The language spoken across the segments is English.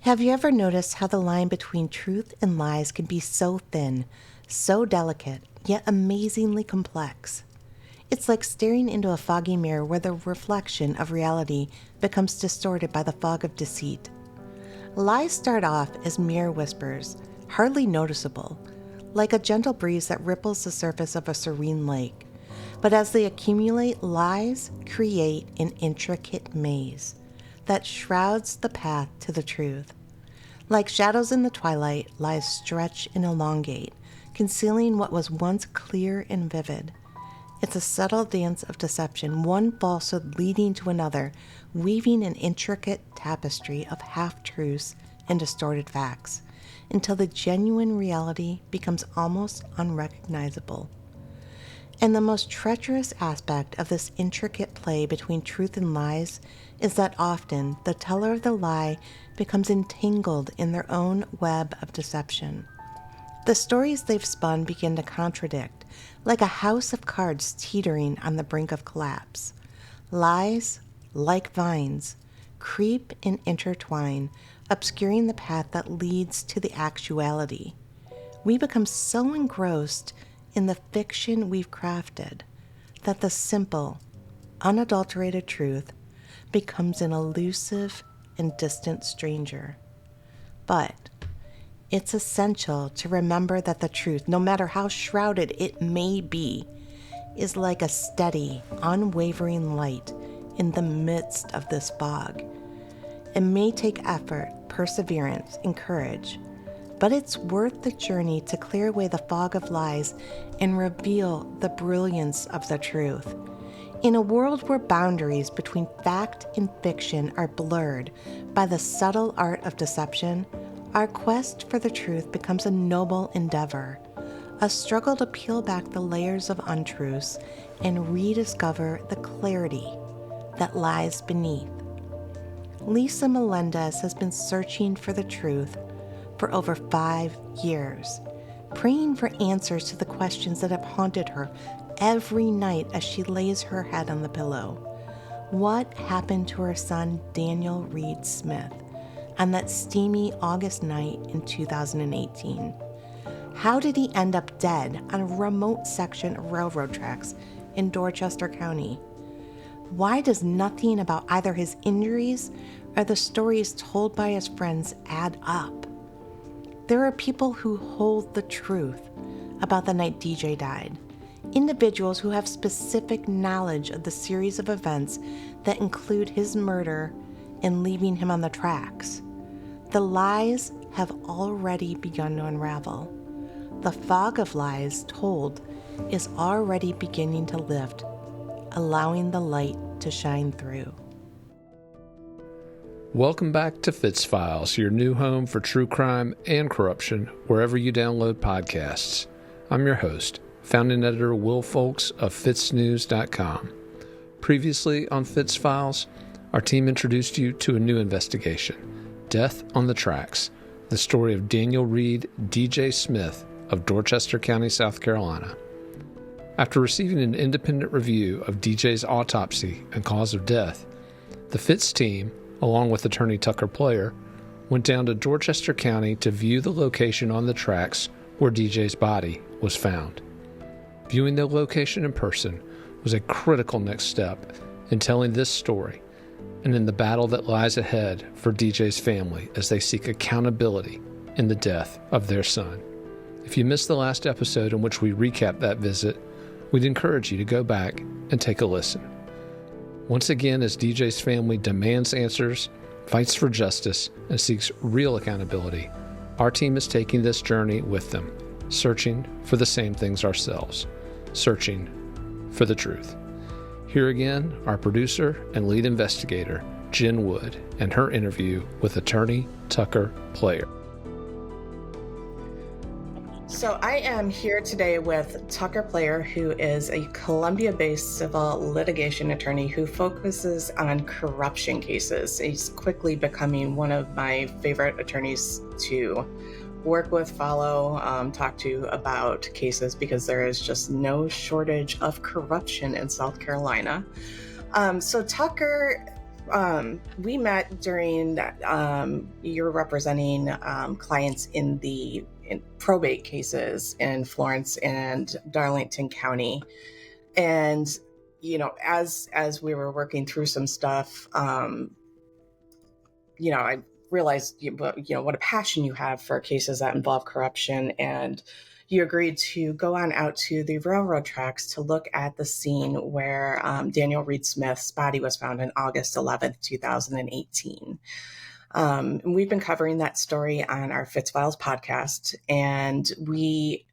Have you ever noticed how the line between truth and lies can be so thin, so delicate, yet amazingly complex? It's like staring into a foggy mirror where the reflection of reality becomes distorted by the fog of deceit. Lies start off as mere whispers, hardly noticeable, like a gentle breeze that ripples the surface of a serene lake. But as they accumulate, lies create an intricate maze that shrouds the path to the truth. Like shadows in the twilight, lies stretch and elongate, concealing what was once clear and vivid. It's a subtle dance of deception, one falsehood leading to another, weaving an intricate tapestry of half-truths and distorted facts, until the genuine reality becomes almost unrecognizable. And the most treacherous aspect of this intricate play between truth and lies is that often the teller of the lie becomes entangled in their own web of deception. The stories they've spun begin to contradict, like a house of cards teetering on the brink of collapse. Lies, like vines, creep and intertwine, obscuring the path that leads to the actuality. We become so engrossed in the fiction we've crafted that the simple, unadulterated truth becomes an elusive and distant stranger. But it's essential to remember that the truth, no matter how shrouded it may be, is like a steady, unwavering light in the midst of this fog. It may take effort, perseverance, and courage, but it's worth the journey to clear away the fog of lies and reveal the brilliance of the truth. In a world where boundaries between fact and fiction are blurred by the subtle art of deception, our quest for the truth becomes a noble endeavor, a struggle to peel back the layers of untruths and rediscover the clarity that lies beneath. Lisa Melendez has been searching for the truth for over 5 years, praying for answers to the questions that have haunted her every night as she lays her head on the pillow. What happened to her son, Daniel Reed Smith, on that steamy August night in 2018? How did he end up dead on a remote section of railroad tracks in Dorchester County? Why does nothing about either his injuries or the stories told by his friends add up? There are people who hold the truth about the night DJ died, individuals who have specific knowledge of the series of events that include his murder and leaving him on the tracks. The lies have already begun to unravel. The fog of lies told is already beginning to lift, allowing the light to shine through. Welcome back to FITSFiles, your new home for true crime and corruption, wherever you download podcasts. I'm your host, founding editor Will Folks of FITSNews.com. Previously on FITSFiles, our team introduced you to a new investigation, Death on the Tracks, the story of Daniel Reed DJ Smith of Dorchester County, South Carolina. After receiving an independent review of DJ's autopsy and cause of death, the FITS team, along with attorney Tucker Player, went down to Dorchester County to view the location on the tracks where DJ's body was found. Viewing the location in person was a critical next step in telling this story and in the battle that lies ahead for DJ's family as they seek accountability in the death of their son. If you missed the last episode in which we recapped that visit, we'd encourage you to go back and take a listen. Once again, as DJ's family demands answers, fights for justice, and seeks real accountability, our team is taking this journey with them, searching for the same things ourselves, searching for the truth. Here again, our producer and lead investigator, Jen Wood, and her interview with attorney Tucker Player. So I am here today with Tucker Player, who is a Columbia-based civil litigation attorney who focuses on corruption cases. He's quickly becoming one of my favorite attorneys to work with, follow, talk to about cases because there is just no shortage of corruption in South Carolina. So Tucker we met during, you're representing clients in probate cases in Florence and Darlington County. And, as we were working through some stuff, I realized, what a passion you have for cases that involve corruption. And you agreed to go on out to the railroad tracks to look at the scene where Daniel Reed Smith's body was found on August 11th, 2018. And we've been covering that story on our FITSFiles podcast. And we,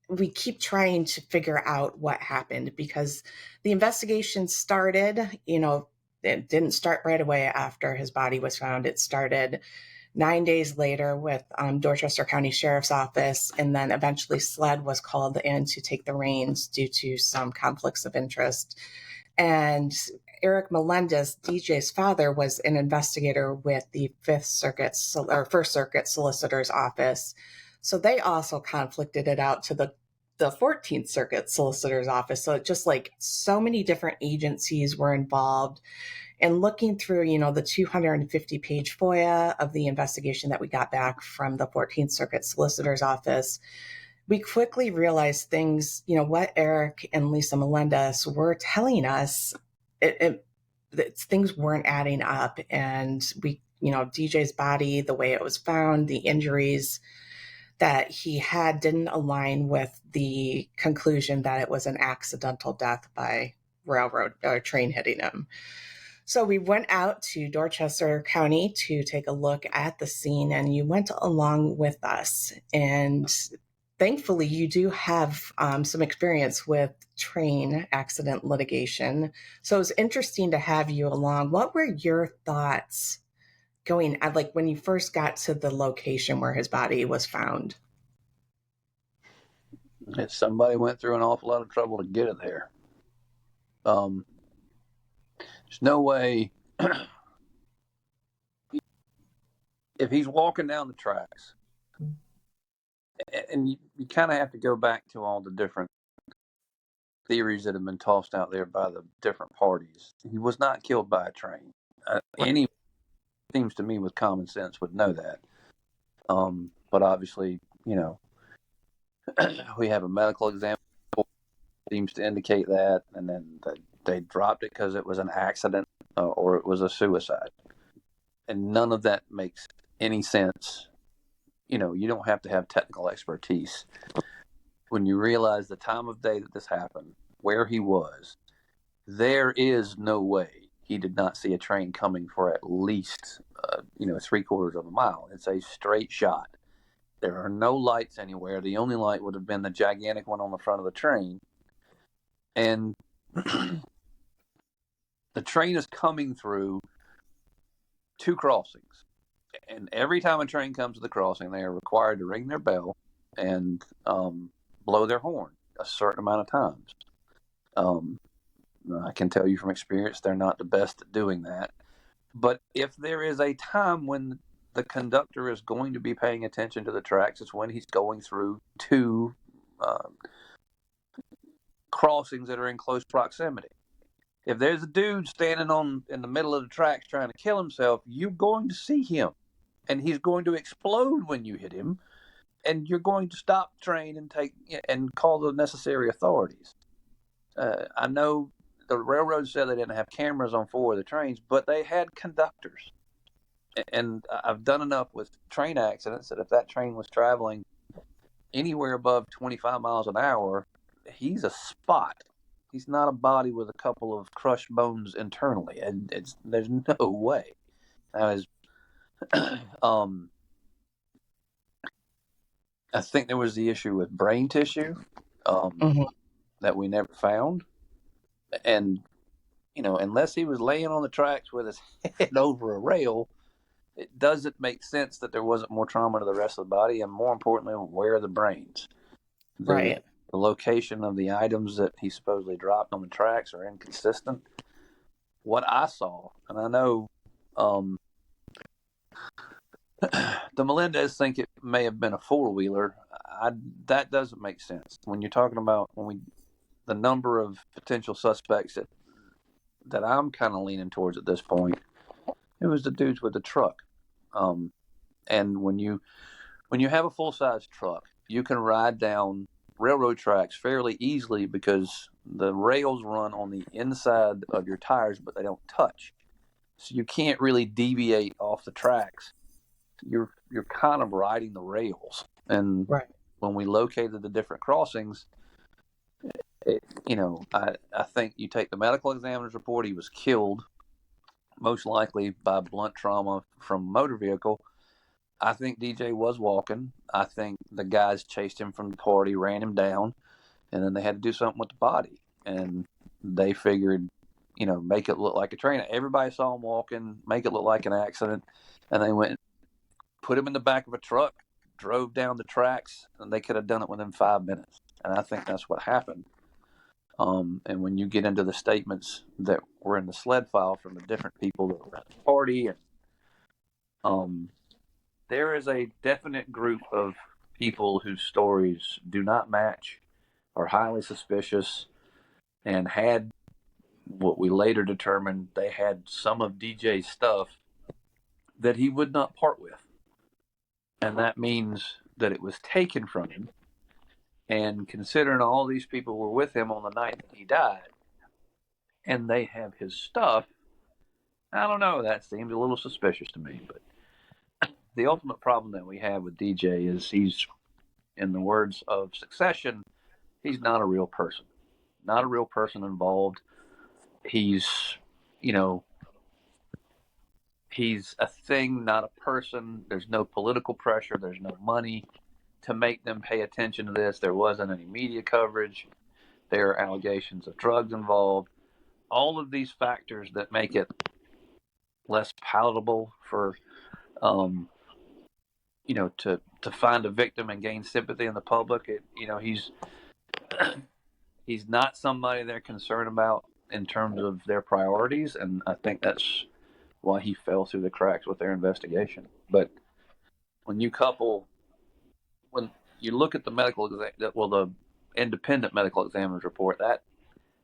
we keep trying to figure out what happened, because the investigation started, it didn't start right away after his body was found. It started 9 days later with Dorchester County Sheriff's Office, and then eventually SLED was called in to take the reins due to some conflicts of interest. And Eric Melendez, DJ's father, was an investigator with the First Circuit Solicitor's Office. So they also conflicted it out to the 14th Circuit Solicitor's Office. So it just like so many different agencies were involved. And looking through, the 250-page FOIA of the investigation that we got back from the 14th Circuit Solicitor's Office, we quickly realized things, what Eric and Lisa Melendez were telling us, things weren't adding up. And we, DJ's body, the way it was found, the injuries that he had didn't align with the conclusion that it was an accidental death by railroad or train hitting him. So we went out to Dorchester County to take a look at the scene, and you went along with us. And thankfully, you do have some experience with train accident litigation. So it was interesting to have you along. What were your thoughts going, like when you first got to the location where his body was found? Somebody went through an awful lot of trouble to get it there. There's no way. If he's walking down the tracks, and you kind of have to go back to all the different theories that have been tossed out there by the different parties. He was not killed by a train. Any seems to me with common sense would know that. But obviously, we have a medical exam seems to indicate that, and then they dropped it because it was an accident or it was a suicide. And none of that makes any sense. You don't have to have technical expertise. When you realize the time of day that this happened, where he was, there is no way he did not see a train coming for at least, 3/4 of a mile. It's a straight shot. There are no lights anywhere. The only light would have been the gigantic one on the front of the train. And the train is coming through 2 crossings. And every time a train comes to the crossing, they are required to ring their bell and blow their horn a certain amount of times. I can tell you from experience, they're not the best at doing that. But if there is a time when the conductor is going to be paying attention to the tracks, it's when he's going through 2 crossings that are in close proximity. If there's a dude standing in the middle of the tracks trying to kill himself, you're going to see him, and he's going to explode when you hit him, and you're going to stop the train and call the necessary authorities. I know the railroad said they didn't have cameras on 4 of the trains, but they had conductors. And I've done enough with train accidents that if that train was traveling anywhere above 25 miles an hour, he's a spot. He's not a body with a couple of crushed bones internally. And there's no way. I think there was the issue with brain tissue that we never found. And, unless he was laying on the tracks with his head over a rail, it doesn't make sense that there wasn't more trauma to the rest of the body, and more importantly, where are the brains? Right. The location of the items that he supposedly dropped on the tracks are inconsistent. What I saw, and I know the Melendez think it may have been a 4-wheeler. That doesn't make sense. When you're talking about the number of potential suspects that that I'm kind of leaning towards at this point, it was the dudes with the truck. And when you have a full size truck, you can ride down railroad tracks fairly easily because the rails run on the inside of your tires, but they don't touch. So you can't really deviate off the tracks. You're kind of riding the rails. And Right. when we located the different crossings, I think you take the medical examiner's report, he was killed, most likely by blunt trauma from a motor vehicle. I think DJ was walking. I think the guys chased him from the party, ran him down, and then they had to do something with the body. And they figured, make it look like a train. Everybody saw him walking, make it look like an accident. And they went, put him in the back of a truck, drove down the tracks, and they could have done it within 5 minutes. And I think that's what happened. And when you get into the statements that were in the sled file from the different people that were at the party, and there is a definite group of people whose stories do not match, are highly suspicious, and had what we later determined they had some of DJ's stuff that he would not part with. And that means that it was taken from him. And considering all these people were with him on the night that he died, and they have his stuff, I don't know, that seems a little suspicious to me. But the ultimate problem that we have with DJ is he's, in the words of Succession, he's not a real person. Not a real person involved. He's, he's a thing, not a person. There's no political pressure. There's no money to make them pay attention to this. There wasn't any media coverage. There are allegations of drugs involved. All of these factors that make it less palatable for, to find a victim and gain sympathy in the public. He's not somebody they're concerned about in terms of their priorities, and I think that's why he fell through the cracks with their investigation. But when you look at the independent medical examiner's report, that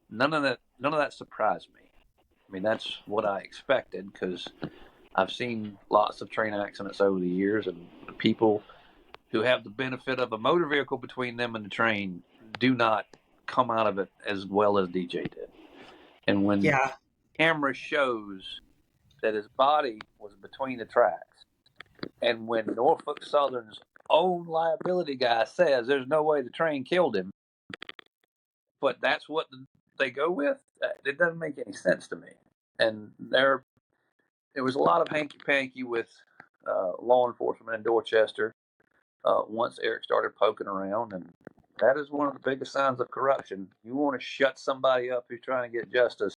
none of that surprised me. I mean, that's what I expected because I've seen lots of train accidents over the years, and the people who have the benefit of a motor vehicle between them and the train do not come out of it as well as DJ did. And when the camera shows that his body was between the tracks, and when Norfolk Southern's own liability guy says there's no way the train killed him, but that's what they go with, it doesn't make any sense to me. And there was a lot of hanky-panky with law enforcement in Dorchester once Eric started poking around, and that is one of the biggest signs of corruption. You want to shut somebody up who's trying to get justice,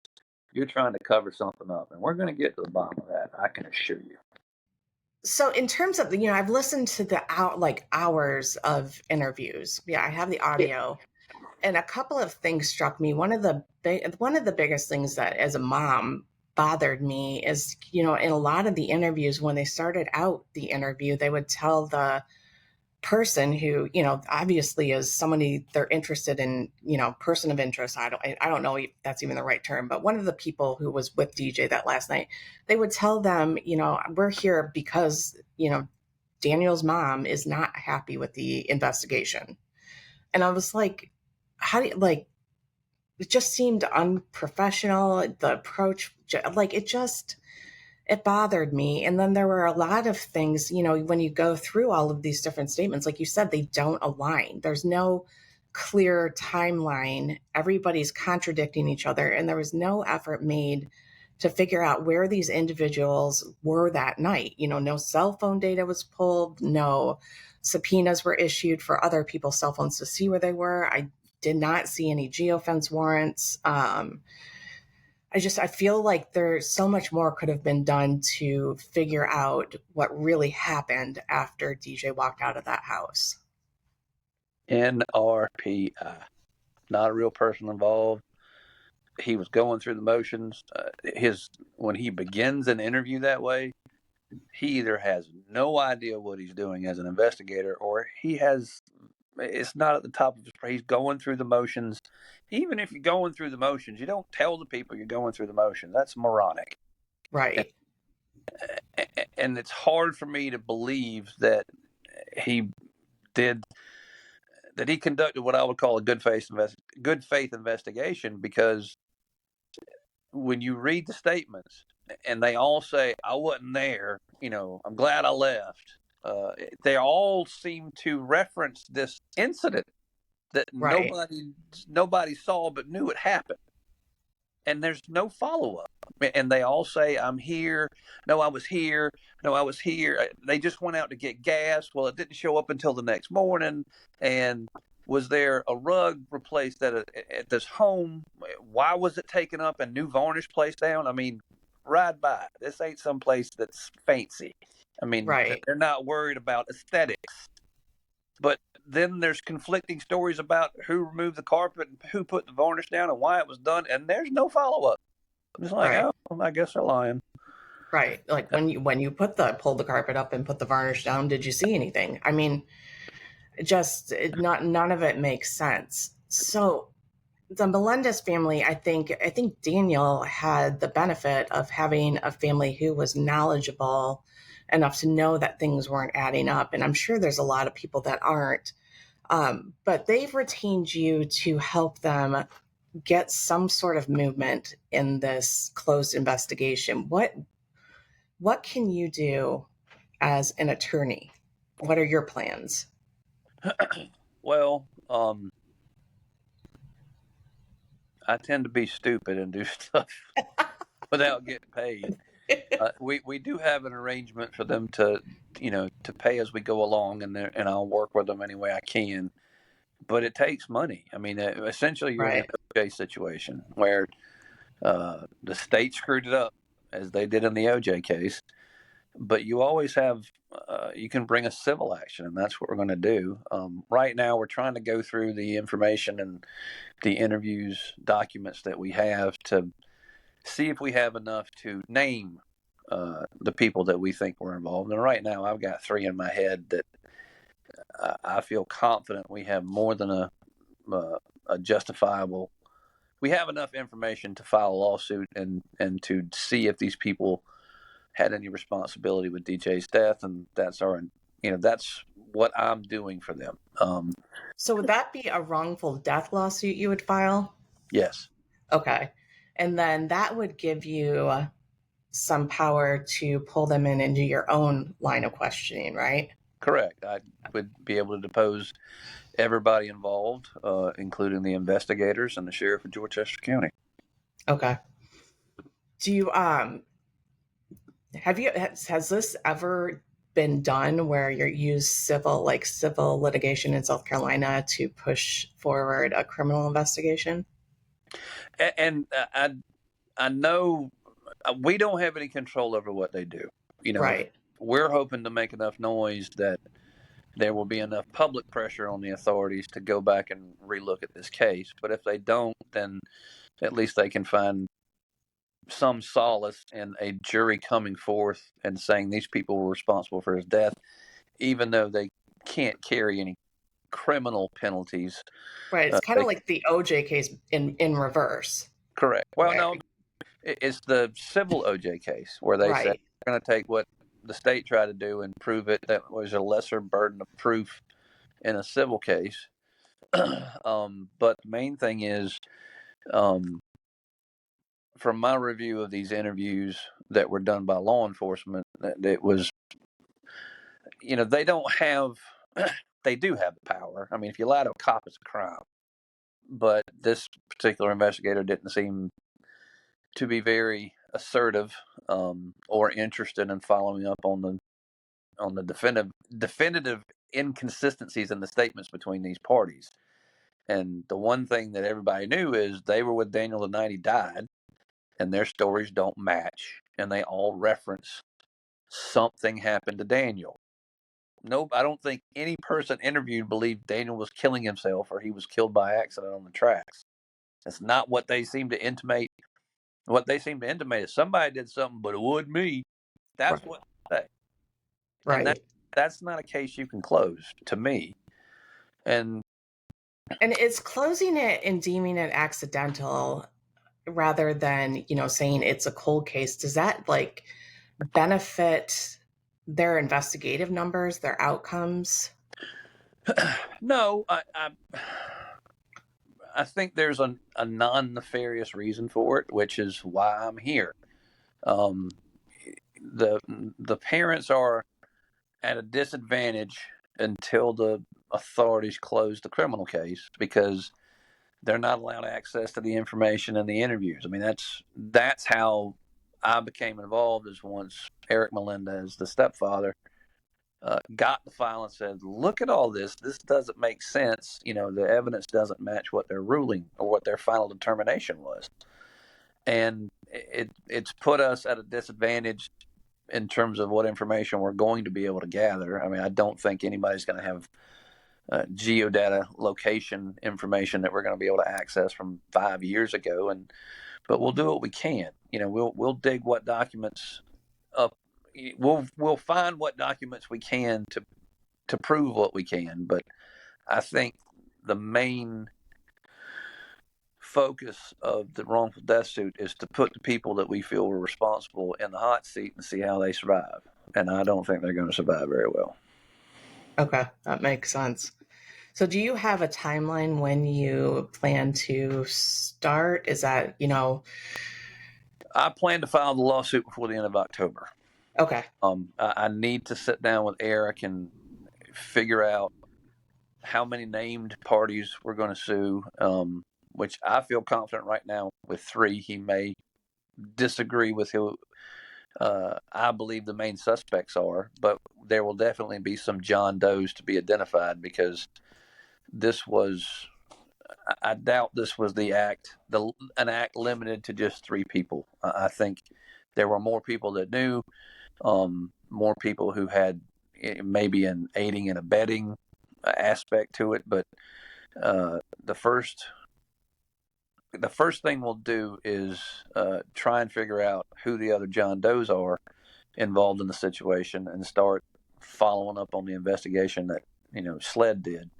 you're trying to cover something up, and we're going to get to the bottom of that, I can assure you. So in terms of I've listened to the hours of interviews. Yeah, I have the audio, and a couple of things struck me. One of the biggest things that, as a mom, bothered me is, in a lot of the interviews, when they started out the interview, they would tell the person who, obviously is somebody they're interested in, person of interest. I don't know if that's even the right term, but one of the people who was with DJ that last night, they would tell them, we're here because, Daniel's mom is not happy with the investigation. And I was like, how do you, it just seemed unprofessional. The approach, it bothered me. And then there were a lot of things, when you go through all of these different statements, like you said, they don't align. There's no clear timeline. Everybody's contradicting each other. And there was no effort made to figure out where these individuals were that night. No cell phone data was pulled. No subpoenas were issued for other people's cell phones to see where they were. I did not see any geofence warrants. I feel like there's so much more could have been done to figure out what really happened after DJ walked out of that house. NRPI, not a real person involved. He was going through the motions. When he begins an interview that way, he either has no idea what he's doing as an investigator, or he has It's not at the top of his. He's going through the motions. Even if you're going through the motions, you don't tell the people you're going through the motions. That's moronic. Right. And it's hard for me to believe that he did that. He conducted what I would call a good faith investigation, because when you read the statements and they all say, "I wasn't there," "I'm glad I left," they all seem to reference this incident that Right. nobody saw but knew it happened, and there's no follow up. And they all say, "I'm here. No, I was here. No, I was here." They just went out to get gas. Well, it didn't show up until the next morning. And was there a rug replaced at this home? Why was it taken up and new varnish placed down? I mean, ride by. This ain't some place that's fancy. I mean, Right. they're not worried about aesthetics. But then there's conflicting stories about who removed the carpet and who put the varnish down and why it was done, and there's no follow up. It's like, Right. oh, I guess they're lying. Right. Like when you pulled the carpet up and put the varnish down, did you see anything? I mean, none of it makes sense. So the Melendez family, I think Daniel had the benefit of having a family who was knowledgeable enough to know that things weren't adding up. And I'm sure there's a lot of people that aren't. But they've retained you to help them get some sort of movement in this closed investigation. What can you do as an attorney? What are your plans? Well, I tend to be stupid and do stuff without getting paid. We do have an arrangement for them to pay as we go along, and I'll work with them any way I can. But it takes money. I mean, essentially, you're in an Right. OJ situation where the state screwed it up, as they did in the OJ case. But you always have, you can bring a civil action, and that's what we're going to do. Right now, we're trying to go through the information and the interviews, documents that we have to see if we have enough to name the people that we think were involved. And right now, I've got 3 in my head that I feel confident we have more than a justifiable. We have enough information to file a lawsuit and to see if these people had any responsibility with DJ's death, and that's what I'm doing for them. So would that be a wrongful death lawsuit you would file? Yes. Okay. And then that would give you some power to pull them in and do your own line of questioning, right? Correct. I would be able to depose everybody involved, including the investigators and the sheriff of Dorchester County. Okay. Do you has this ever been done where you use civil litigation in South Carolina to push forward a criminal investigation? And I know we don't have any control over what they do. Right. We're hoping to make enough noise that there will be enough public pressure on the authorities to go back and relook at this case. But if they don't, then at least they can find some solace in a jury coming forth and saying these people were responsible for his death, even though they can't carry any criminal penalties. Right. It's kind of like the OJ case in reverse. Correct. Well, Right. no, it's the civil OJ case where they said Right. they're going to take what the state tried to do and prove it. That was a lesser burden of proof in a civil case. But the main thing is, from my review of these interviews that were done by law enforcement, that it was, they don't have, they do have the power. I mean, if you lie to a cop, it's a crime. But this particular investigator didn't seem to be very assertive or interested in following up on the definitive inconsistencies in the statements between these parties. And the one thing that everybody knew is they were with Daniel the night he died, and their stories don't match, and they all reference something happened to Daniel. Nope, I don't think any person interviewed believed Daniel was killing himself or he was killed by accident on the tracks. That's not what they seem to intimate. What they seem to intimate is somebody did something, but it wasn't me. That's Right. what they say. And Right. that's not a case you can close, to me. And it's closing it and deeming it accidental rather than, saying it's a cold case. Does that like benefit their investigative numbers, their outcomes? no, I think there's a non-nefarious reason for it, which is why I'm here. The parents are at a disadvantage until the authorities close the criminal case because they're not allowed access to the information and the interviews. I mean, that's how I became involved. Is once Eric Melendez, the stepfather, got the file and said, "Look at all this. This doesn't make sense. The evidence doesn't match what their ruling or what their final determination was." And it's put us at a disadvantage in terms of what information we're going to be able to gather. I mean, I don't think anybody's going to have geodata location information that we're going to be able to access from 5 years ago, but we'll do what we can. We'll dig what documents up. We'll find what documents we can to prove what we can. But I think the main focus of the wrongful death suit is to put the people that we feel were responsible in the hot seat and see how they survive. And I don't think they're going to survive very well. Okay, that makes sense. So do you have a timeline when you plan to start? Is that, I plan to file the lawsuit before the end of October. Okay. I need to sit down with Eric and figure out how many named parties we're going to sue, which I feel confident right now with 3. He may disagree with who I believe the main suspects are, but there will definitely be some John Does to be identified because I doubt this was an act limited to just 3 people. I think there were more people that knew, more people who had maybe an aiding and abetting aspect to it. But the first thing we'll do is try and figure out who the other John Does are involved in the situation and start following up on the investigation that SLED did.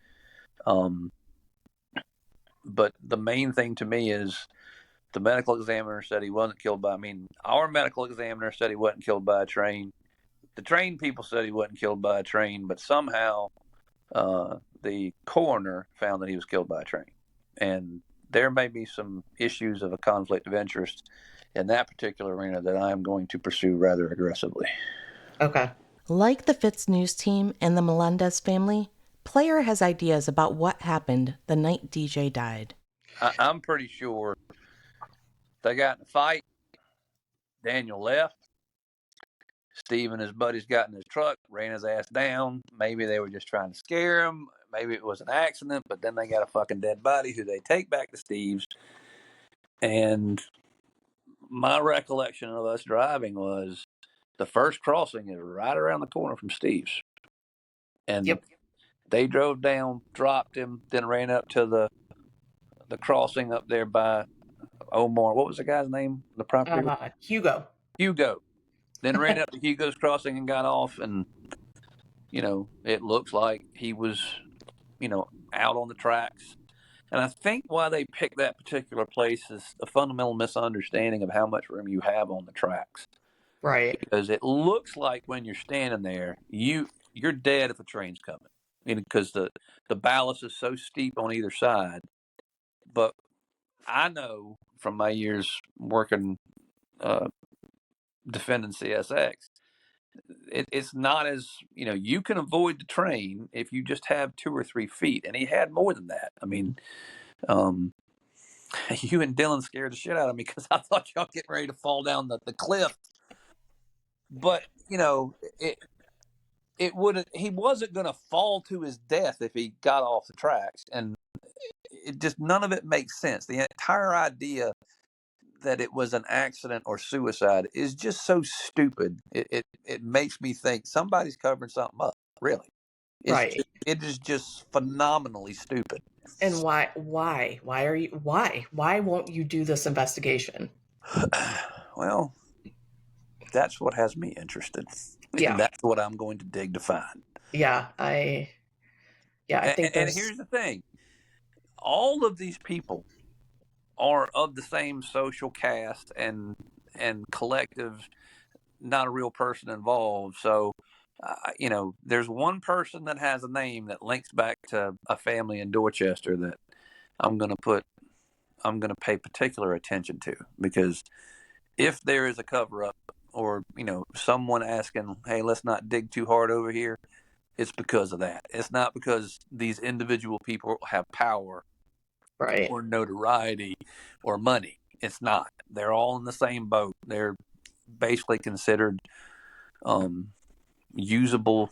But the main thing to me is the medical examiner said he wasn't killed by. I mean, our medical examiner said he wasn't killed by a train. The train people said he wasn't killed by a train, but somehow the coroner found that he was killed by a train. And there may be some issues of a conflict of interest in that particular arena that I am going to pursue rather aggressively. Okay. Like the FITSNews team and the Melendez family, Player has ideas about what happened the night DJ died. I'm pretty sure they got in a fight. Daniel left. Steve and his buddies got in his truck, ran his ass down. Maybe they were just trying to scare him. Maybe it was an accident, but then they got a fucking dead body who they take back to Steve's. And my recollection of us driving was the first crossing is right around the corner from Steve's. And they drove down, dropped him, then ran up to the crossing up there by Omar. What was the guy's name? The property? Hugo. Then ran up to Hugo's crossing and got off. And, it looks like he was, out on the tracks. And I think why they picked that particular place is a fundamental misunderstanding of how much room you have on the tracks. Right. Because it looks like when you're standing there, you're dead if a train's coming. Because the ballast is so steep on either side. But I know from my years working defending CSX, it's not as, you can avoid the train if you just have 2 or 3 feet. And he had more than that. I mean, you and Dylan scared the shit out of me because I thought y'all getting ready to fall down the cliff. But, it wouldn't. He wasn't going to fall to his death if he got off the tracks. And it just, none of it makes sense. The entire idea that it was an accident or suicide is just so stupid. It makes me think somebody's covering something up. Really, it is just phenomenally stupid. And why won't you do this investigation? Well, that's what has me interested. Yeah. And that's what I'm going to dig to find. Yeah, Yeah, I think And there's here's the thing: all of these people are of the same social caste and collective, not a real person involved. So, there's one person that has a name that links back to a family in Dorchester that I'm going to pay particular attention to, because if there is a cover up, or someone asking, hey, let's not dig too hard over here, it's because of that. It's not because these individual people have power right. or notoriety or money. It's not. They're all in the same boat. They're basically considered usable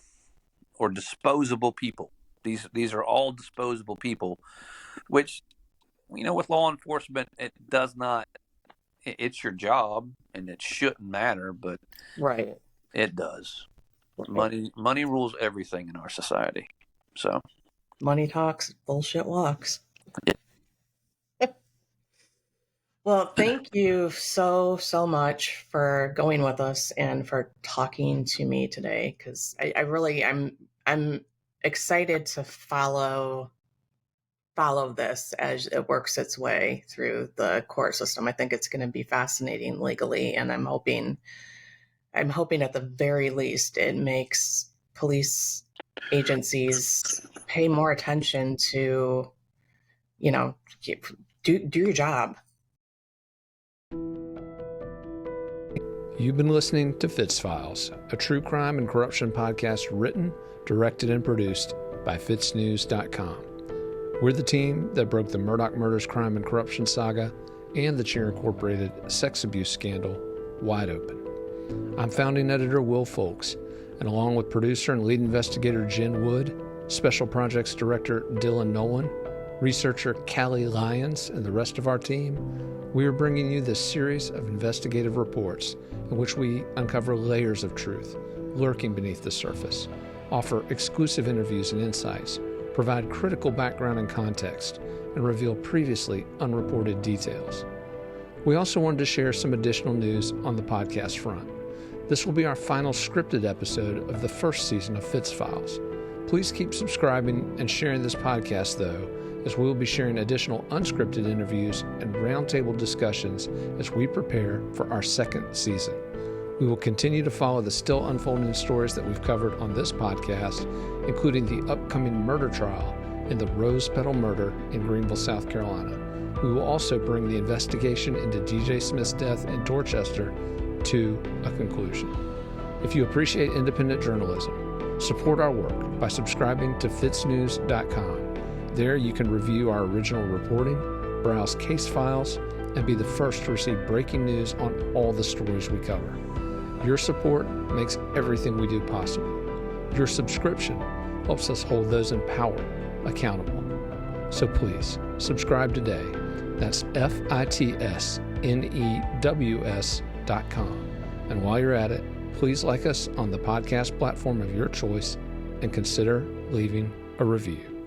or disposable people. These are all disposable people, which, with law enforcement, it does not. It's your job, and it shouldn't matter, but Right. it does. Right. Money rules everything in our society. So Money talks, bullshit walks. Well, thank you so much for going with us and for talking to me today, because I really I'm excited to follow this as it works its way through the court system. I think it's going to be fascinating legally, and I'm hoping at the very least it makes police agencies pay more attention to, do your job. You've been listening to FITSFiles, a true crime and corruption podcast written, directed, and produced by FITSNews.com. We're the team that broke the Murdaugh murders, crime, and corruption saga and the Cheer Incorporated sex abuse scandal wide open. I'm founding editor Will Folks, and along with producer and lead investigator Jen Wood, special projects director Dylan Nolan, researcher Callie Lyons, and the rest of our team, we are bringing you this series of investigative reports in which we uncover layers of truth lurking beneath the surface, offer exclusive interviews and insights, provide critical background and context, and reveal previously unreported details. We also wanted to share some additional news on the podcast front. This will be our final scripted episode of the first season of FITSFiles. Please keep subscribing and sharing this podcast, though, as we will be sharing additional unscripted interviews and roundtable discussions as we prepare for our second season. We will continue to follow the still unfolding stories that we've covered on this podcast, including the upcoming murder trial in the Rose Petal murder in Greenville, South Carolina. We will also bring the investigation into DJ Smith's death in Dorchester to a conclusion. If you appreciate independent journalism, support our work by subscribing to FITSNews.com. There you can review our original reporting, browse case files, and be the first to receive breaking news on all the stories we cover. Your support makes everything we do possible. Your subscription helps us hold those in power accountable. So please, subscribe today. That's FITSNews.com. And while you're at it, please like us on the podcast platform of your choice and consider leaving a review.